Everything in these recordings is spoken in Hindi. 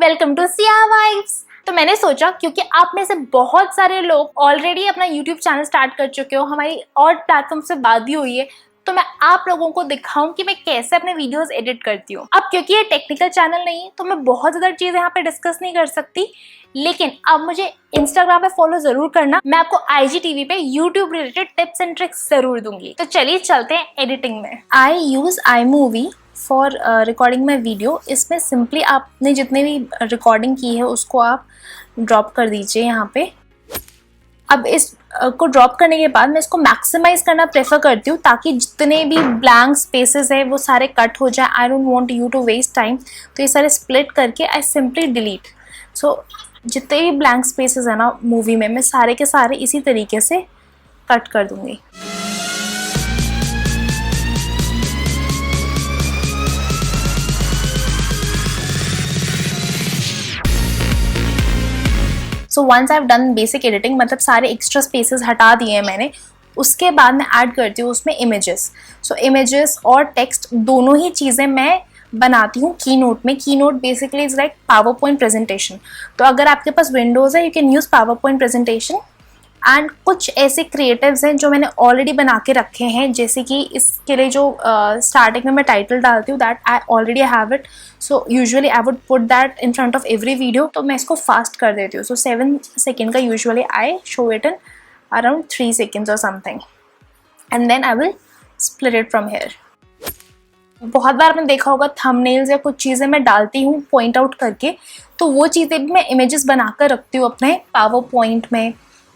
Welcome to Siya vibes. तो मैंने सोचा क्योंकि आप में से बहुत सारे लोग ऑलरेडी अपना यूट्यूब चैनल स्टार्ट कर चुके हो, हमारी और प्लेटफॉर्म से बात भी हुई है, तो मैं आप लोगों को दिखाऊं कि मैं कैसे अपने वीडियोस एडिट करती हूँ। अब क्योंकि ये टेक्निकल चैनल नहीं है तो मैं बहुत ज़्यादा चीज़ें यहाँ पे डिस्कस नहीं कर सकती, लेकिन अब मुझे इंस्टाग्राम पे फॉलो जरूर करना। मैं आपको IGTV पे YouTube related tips and tricks जरूर दूंगी। तो चलिए चलते हैं एडिटिंग में। I use iMovie for recording my video. इसमें सिंपली आपने जितने भी रिकॉर्डिंग की है उसको आप ड्रॉप कर दीजिए यहाँ पे। अब इस को ड्रॉप करने के बाद मैं इसको मैक्सिमाइज करना प्रेफर करती हूँ ताकि जितने भी ब्लैंक स्पेसेस है वो सारे कट हो जाए। I don't want you to waste time, तो ये सारे स्प्लिट करके आई सिंपली डिलीट। सो जितने भी ब्लैंक स्पेसेस है ना मूवी में, मैं सारे के सारे इसी तरीके से कट कर दूंगी। So once I have done basic editing, मतलब सारे एक्स्ट्रा स्पेसेस हटा दिए हैं मैंने, उसके बाद मैं ऐड करती हूँ उसमें इमेजेस। सो इमेजेस और टेक्स्ट दोनों ही चीज़ें मैं बनाती हूँ कीनोट में। Keynote basically is like power point presentation. तो अगर आपके पास विंडोज़ है you can use power point presentation. And कुछ ऐसे क्रिएटिव्स हैं जो मैंने ऑलरेडी बना के रखे हैं, जैसे कि इसके लिए जो स्टार्टिंग में मैं टाइटल डालती हूँ that I already have it. So usually I would put that in front of every video. तो मैं इसको फास्ट कर देती हूँ। सो 7 सेकेंड का usually I show it in around 3 seconds और something, and then I will split it from here. बहुत बार आपने देखा होगा थंबनेल्स या कुछ चीज़ें मैं डालती हूँ पॉइंट आउट करके, तो वो चीज़ें भी मैं इमेजेस बनाकर रखती हूँ अपने पावर पॉइंट में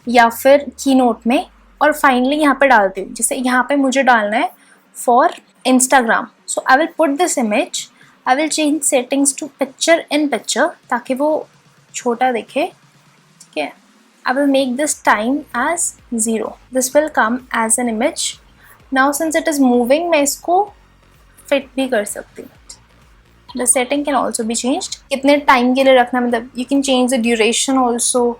या फिर कीनोट में, और फाइनली यहाँ पे डालती हूँ। जैसे यहाँ पे मुझे डालना है for Instagram, so I will put this image, I will change settings to picture in picture ताकि वो छोटा दिखे। ठीक है, I will make this time as 0, this will come as an image. Now since it is moving, मैं इसको फिट भी कर सकती हूँ। The setting can also be changed. कितने टाइम के लिए रखना, मतलब you can change the duration also,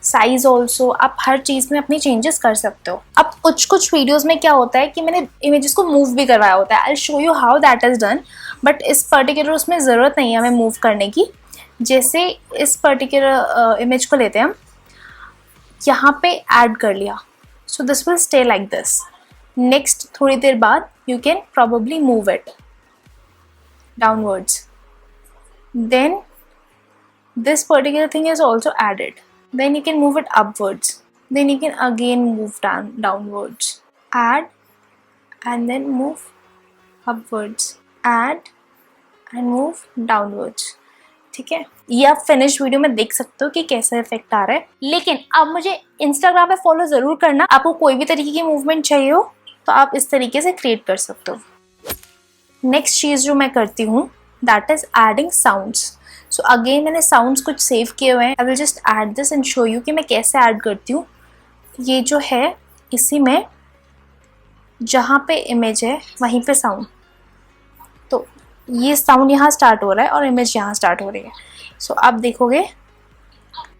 size also, आप हर चीज़ में अपनी चेंजेस कर सकते हो। अब कुछ वीडियोस में क्या होता है कि मैंने इमेजेस को मूव भी करवाया होता है। I show you how that is done, but इस पर्टिकुलर उसमें ज़रूरत नहीं है हमें मूव करने की। जैसे इस पर्टिकुलर इमेज को लेते हैं हम, यहाँ पे ऐड कर लिया, so this will stay like this. Next थोड़ी देर बाद you can probably move it downwards, then this particular thing is also added, then you can move it upwards, then you can again move downwards, add and then move upwards, add and move downwards। ठीक है, ये आप फिनिश वीडियो में देख सकते हो कि कैसा इफेक्ट आ रहा है। लेकिन अब मुझे इंस्टाग्राम पे फॉलो जरूर करना। आपको कोई भी तरीके की मूवमेंट चाहिए हो तो आप इस तरीके से क्रिएट कर सकते हो। नेक्स्ट चीज़ जो मैं करती हूँ that is adding sounds. So again मैंने साउंड्स कुछ सेव किए हुए हैं। I will just add this and show you कि मैं कैसे ऐड करती हूँ। ये जो है इसी में जहाँ पे इमेज है वहीं पे साउंड, तो ये साउंड यहाँ स्टार्ट हो रहा है और इमेज यहाँ स्टार्ट हो रही है। सो आप देखोगे,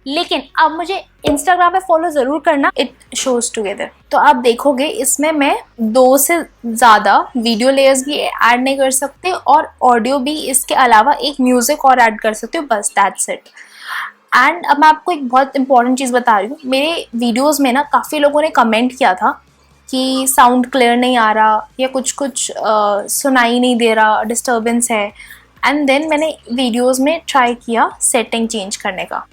लेकिन अब मुझे इंस्टाग्राम पे फॉलो ज़रूर करना, इट शोज टुगेदर। तो आप देखोगे इसमें मैं 2 से ज़्यादा वीडियो लेयर्स भी ऐड नहीं कर सकते और ऑडियो भी इसके अलावा एक म्यूज़िक और ऐड कर सकते हो, बस दैट्स इट। एंड अब मैं आपको एक बहुत इंपॉर्टेंट चीज़ बता रही हूँ। मेरे वीडियोज़ में ना काफ़ी लोगों ने कमेंट किया था कि साउंड क्लियर नहीं आ रहा या कुछ सुनाई नहीं दे रहा, डिस्टर्बेंस है। एंड देन मैंने वीडियोज़ में ट्राई किया सेटिंग चेंज करने का।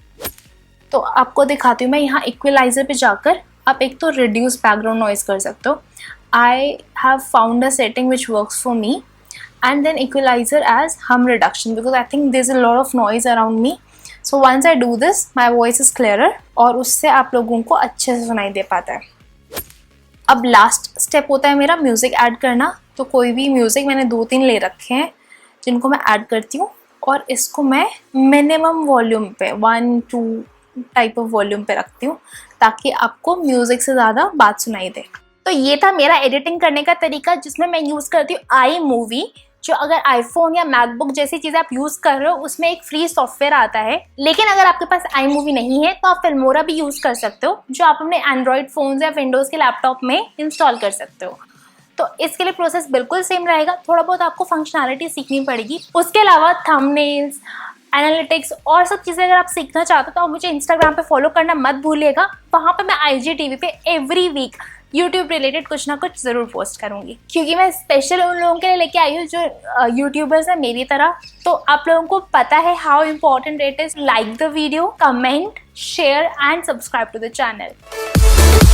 तो आपको दिखाती हूँ मैं। यहाँ इक्वलाइज़र पे जाकर आप एक तो रिड्यूस बैकग्राउंड नॉइज़ कर सकते हो। I have found a setting which works for me, and then equaliser as hum reduction, because I think there is a lot of noise around me. So once I do this my voice is clearer और उससे आप लोगों को अच्छे से सुनाई दे पाता है। अब लास्ट स्टेप होता है मेरा म्यूज़िक ऐड करना। तो कोई भी म्यूज़िक मैंने 2-3 ले रखे हैं जिनको मैं ऐड करती हूँ और इसको मैं मिनिमम वॉल्यूम पे 1-2 टाइप ऑफ वॉल्यूम पे रखती हूँ ताकि आपको म्यूजिक से ज़्यादा बात सुनाई दे। तो ये था मेरा एडिटिंग करने का तरीका, जिसमें मैं यूज़ करती हूँ iMovie। जो अगर आईफोन या मैकबुक जैसी चीज़ें आप यूज़ कर रहे हो उसमें एक फ्री सॉफ्टवेयर आता है, लेकिन अगर आपके पास iMovie नहीं है तो आप फिल्मोरा भी यूज़ कर सकते हो, जो आप अपने एंड्रॉयड फ़ोन्स या विंडोज़ के लैपटॉप में इंस्टॉल कर सकते हो। तो इसके लिए प्रोसेस बिल्कुल सेम रहेगा, थोड़ा बहुत आपको फंक्शनैलिटी सीखनी पड़ेगी। उसके अलावा थंबनेल्स, एनालिटिक्स और सब चीज़ें अगर आप सीखना चाहते हो तो आप मुझे इंस्टाग्राम पे फॉलो करना मत भूलिएगा। वहाँ पे मैं IGTV पे एवरी वीक यूट्यूब रिलेटेड कुछ ना कुछ ज़रूर पोस्ट करूँगी, क्योंकि मैं स्पेशल उन लोगों के लिए लेके आई हूँ जो यूट्यूबर्स हैं मेरी तरह। तो आप लोगों को पता है how important it is. Like the video, comment, share and subscribe to the channel.